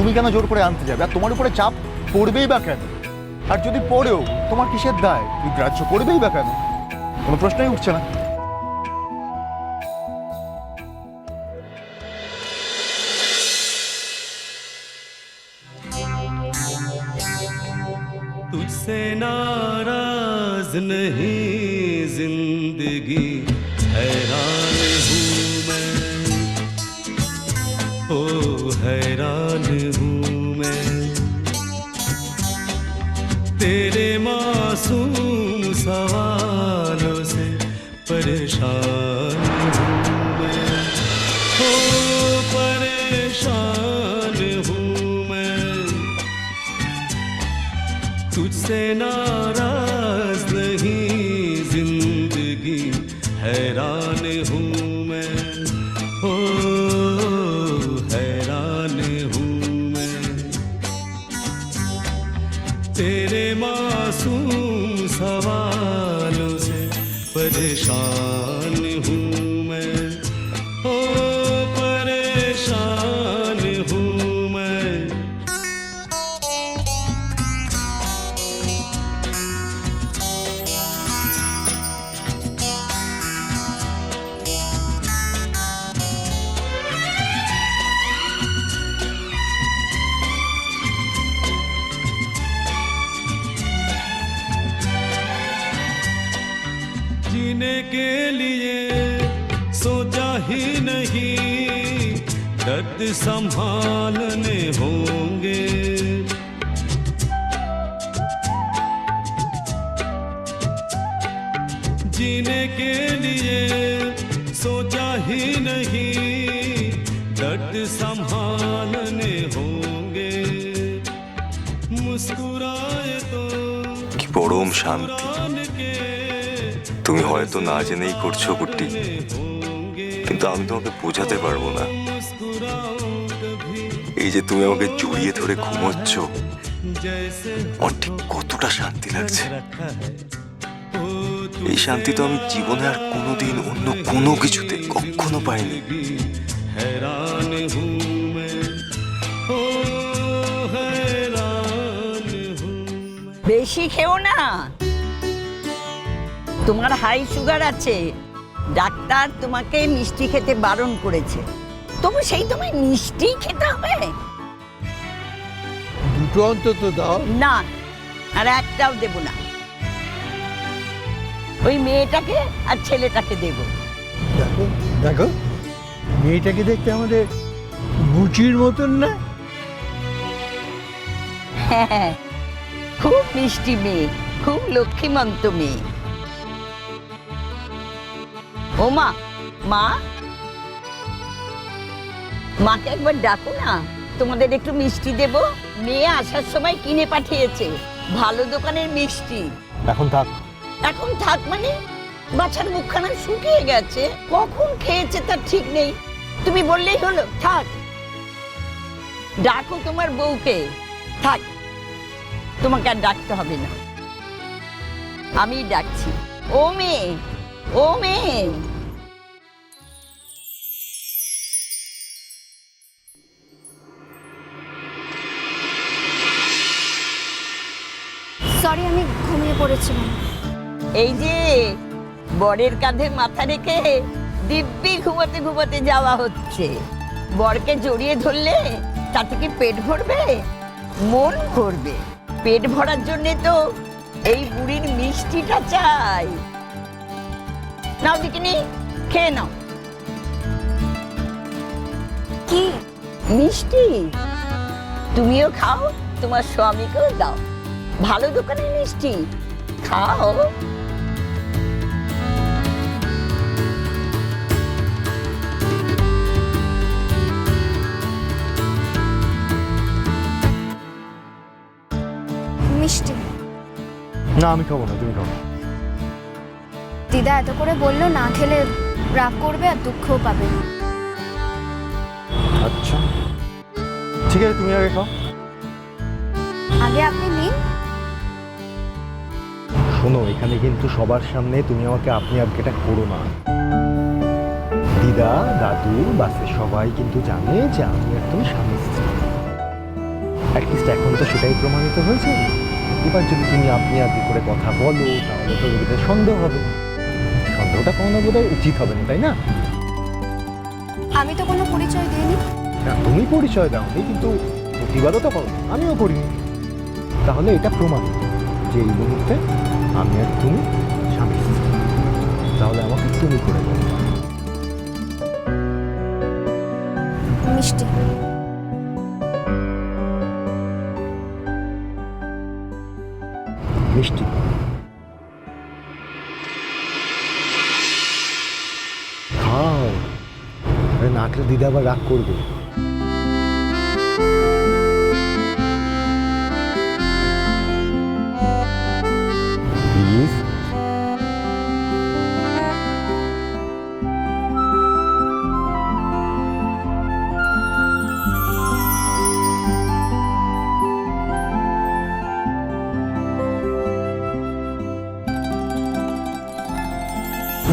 তুমি কেন জোর করে আনতে যাবে? আর তোমার উপরে চাপ পড়বেই বা কেন? আর যদি পড়েও তোমার কিসের দায়? তুই গ্রাহ্য করবেই বা কেন? কোনো প্রশ্নই উঠছে না। तुझसे नाराज नहीं जिंदगी हैरान हूँ मैं, ओ हैरान हूँ मैं तेरे मासूम सवालों से परेशान हूँ मैं, ओ परेशान हूँ मैं तुझसे नाराज नहीं जिंदगी हैरान हूँ मैं, ओ हैरान हूँ मैं तेरे मासूम सवालों से परेशान हूँ मैं, ओ परेशान हूँ मैं जीने के लिए सोचा ही नहीं दर्द संभालने होंगे, जीने के लिए सोचा ही नहीं दर्द संभालने होंगे मुस्कुराए तो কি পরম শান্তি। তুমি হয়তো না জেনেই করছো কুট্টি, কিন্তু আমি তোমাকে বোঝাতে পারবো না। এই যে তুমি আমাকে জড়িয়ে ধরে ঘুমোচ্ছ, আমার ঠিক কতটা শান্তি লাগছে। এই শান্তি তো আমি জীবনে আর কোনোদিন অন্য কোনো কিছুতে কখনো পাইনি। हैरान हूँ मैं, ओ हैरान हूँ বেশি খেও না, তোমার হাই সুগার আছে। ডাক্তার তোমাকে মিষ্টি খেতে বারণ করেছে, তবু সেই তোমায় মিষ্টি খেতে হবে? দুটো অন্তত দাও। না, আর একটাও দেব না। ওই মেয়েটাকে আর ছেলেটাকে দেব। দেখো দেখো, মেয়েটাকে দেখতে আমাদের বুচির মতন না? হ্যাঁ, খুব মিষ্টি মেয়ে, খুব লক্ষ্মীমন্ত মেয়ে। ও মা, মা, মাকে একবার ডাকো না, তোমাদের একটু মিষ্টি দেব। মেয়ে আসার সময় কিনে পাঠিয়েছে ভালো দোকানের মিষ্টি। এখন থাক। এখন থাক মানে? বাচ্চার মুখখানা শুকিয়ে গেছে, কখন খেয়েছে তার ঠিক নেই। তুমি বললেই হলো থাক। ডাকো তোমার বউকে। থাক, তোমাকে আর ডাকতে হবে না, আমি ডাকছি। ও মেয়ে, ও মেয়ে। সরি, আমি ঘুমিয়ে পড়েছিলাম। এই যে বরের কাঁধে মাথা রেখে দিব্যি ঘুমাতে ঘুমাতে যাওয়া হচ্ছে। বরকে জড়িয়ে ধরলে তাতে কি পেট ভরবে? মন ভরবে। পেট ভরার জন্যে তো এই বুড়ির মিষ্টিটা চাই। নাও দিকিনি, খেয়ে নাও। কি মিষ্টি তুমিও খাও, তোমার স্বামীকেও দাও। ভালো দোকানের মিষ্টি খাও। মিষ্টি? না, আমি খাবো না, তুমি খাও। দিদা এত করে বললো, না খেলে রাগ করবে আর দুঃখও পাবে। আচ্ছা ঠিক আছে, তুমি আগে খাও। আগে আপনি নিন। শোনো, এখানে কিন্তু সবার সামনে তুমি আমাকে আপনি আবকেটা করো না। দিদা, দাদু, বাসে সবাই কিন্তু জানে যে আমি একদম স্বামী স্ত্রী। অ্যাটলিস্ট এখন তো সেটাই প্রমাণিত হয়েছে। এবার যদি তুমি আপনি করে কথা বলো তাহলে তো রোগীদের সন্দেহ হবে। সন্দেহটা কমানো বোধহয় উচিত হবে না, তাই না? আমি তো কোনো পরিচয় দিইনি। না, তুমি পরিচয় দাওনি, কিন্তু প্রতিবাদও তো করো, আমিও করিনি। তাহলে এটা প্রমাণ যে এই মুহূর্তে আমি আর তুমি স্বামী স্ত্রী। তাহলে আমাকে তুমি করে বলো। মিষ্টি। মিষ্টি। খাও, আরে না খেলে দিদা আবার রাগ করবে। প্লিজ।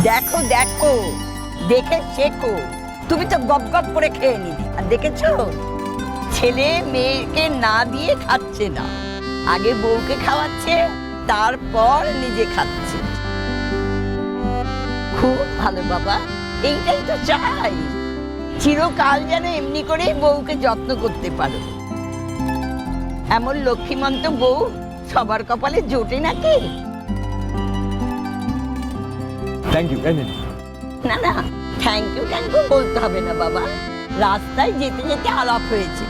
দেখো দেখো, দেখে শেখো। তুমি তো গপ গপ করে খেয়ে নিবি, আর দেখেছো ছেলে মেয়েকে না দিয়ে খাচ্ছে না, আগে বউকে খাওয়াচ্ছে তারপর নিজে খাচ্ছে। খুব ভালো বাবা, এইটাই তো চাই, চিরকাল যেন এমনি করেই বউকে যত্ন করতে পারো। এমন লক্ষ্মীমন্ত বউ সবার কপালে জোটে নাকি? Thank you. না না, থ্যাংক ইউ বলতে হবে না বাবা। রাস্তায় যেতে যেতে আলাপ হয়েছে,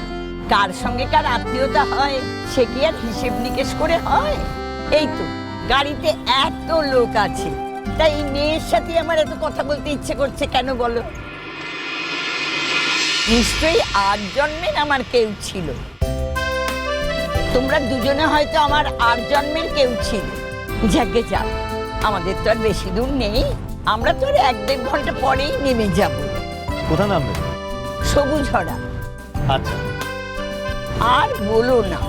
কার সঙ্গে কার আত্মীয়তা হয় সে কি আর হিসেব নিকেশ করে হয়? এই তো গাড়িতে এত লোক আছে, তাই এই মেয়ের সাথে আমার এত কথা বলতে ইচ্ছে করছে কেন বলো? নিশ্চয়ই আর জন্মের আমার কেউ ছিল, তোমরা দুজনে হয়তো আমার আর জন্মের কেউ ছিল। যাকে যাক, আমাদের তো আর বেশি দূর নেই, আমরা তো আর 1-1.5 ঘন্টা পরেই নেমে যাব। কোথা নামবে? সবুজহরা। আচ্ছা। আর বলো না,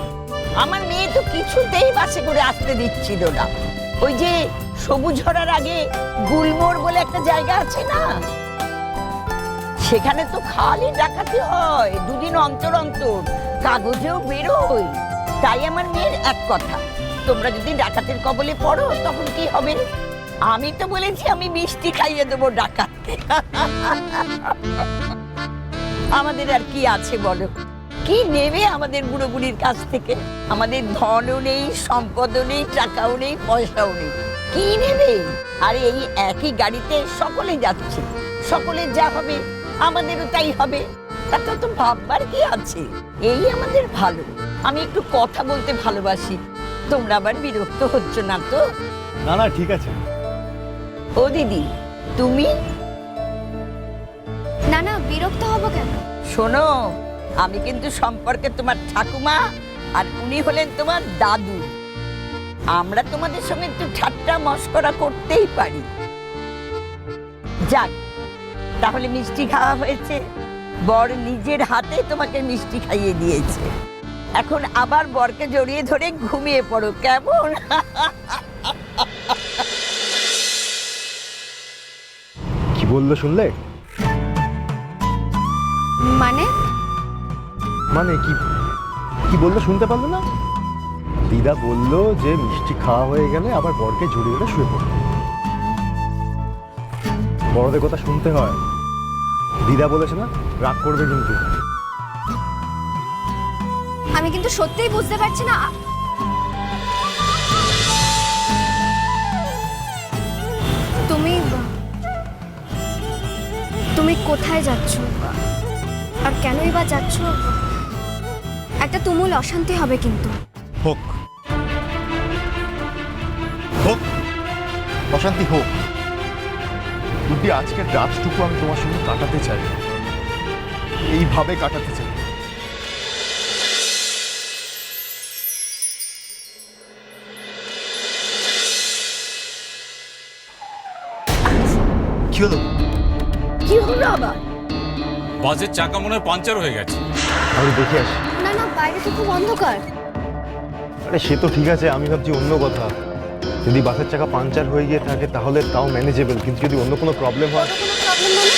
আমার মেয়ে তো কিছুতেই বাসে করে আসতে দিচ্ছিল না। ওই যে সবুজহরার আগে গুলমোড় বলে একটা জায়গা আছে না, সেখানে তো খালি ডাকাতি হয়, 2 দিন অন্তর অন্তর কাগজেও বেরোয়। তাই আমার মেয়ের এক কথা, তোমরা যদি ডাকাতের কবলে পড়ো তখন কি হবে? আমি তো বলেছি আমি মিষ্টি খাইয়ে দেবো ডাকাতকে। আমাদের আর কি আছে বলো? কি নেবে আমাদের বুড়ো বুড়ির কাছ থেকে? আমাদের ধনও নেই, সম্পদও নেই, টাকাও নেই, পয়সাও নেই, কি নেবে? আর এই একই গাড়িতে সকলে যাচ্ছে, সকলে যা হবে আমাদেরও তাই হবে, তাতে তো ভাববার কি আছে? এই আমাদের ভালো। আমি একটু কথা বলতে ভালোবাসি, তোমরা আবার বিরক্ত হচ্ছ না তো? না না, ঠিক আছে। ও দিদি, তুমি? না না, বিরক্ত হব কেন? শোনো, আমি কিন্তু সম্পর্কে তোমার ঠাকুমা, আর উনি হলেন তোমার দাদু। আমরা তোমাদের সঙ্গে একটু ঠাট্টা মশকরা করতেই পারি। যাক, তাহলে মিষ্টি খাওয়া হয়েছে, বর নিজের হাতে তোমাকে মিষ্টি খাইয়ে দিয়েছে। এখন আবার বরকে জড়িয়ে ধরে ঘুমিয়ে পড়ো, কেমন? কি বললো শুনলে? মানে? মানে কি কি বললো শুনতে পারলো না? দিদা বললো যে মিষ্টি খাওয়া হয়ে গেলে আবার বরকে জড়িয়ে ধরে শুয়ে পড়বে। বড়দের কথা শুনতে হয়। দিদা বলেছে না, রাগ করবে কিন্তু। আমি কিন্তু সত্যিই বুঝতে পারছি না। তুমি কোথায় যাচ্ছ আর কেনই বা যাচ্ছ? একটা তুমুল অশান্তি হবে কিন্তু। হোক হোক, অশান্তি হোক, যদি আজকের রাতটুকু আমি তোমার সঙ্গে কাটাতে চাই, এইভাবে কাটাতে চাই। কি হলো? কি হলো আবার? বাসের চাকা মনে হয় পাঞ্চার হয়ে গেছে। আমি দেখে আসি। না না, বাইরে তো খুব অন্ধকার। আরে সে তো ঠিক আছে, আমি ভাবছি অন্য কথা। যদি বাসের চাকা পাঞ্চার হয়ে গিয়ে থাকে তাহলে তাও ম্যানেজেবল, কিন্তু যদি অন্য কোনো প্রবলেম হয়। কোনো প্রবলেম মানে?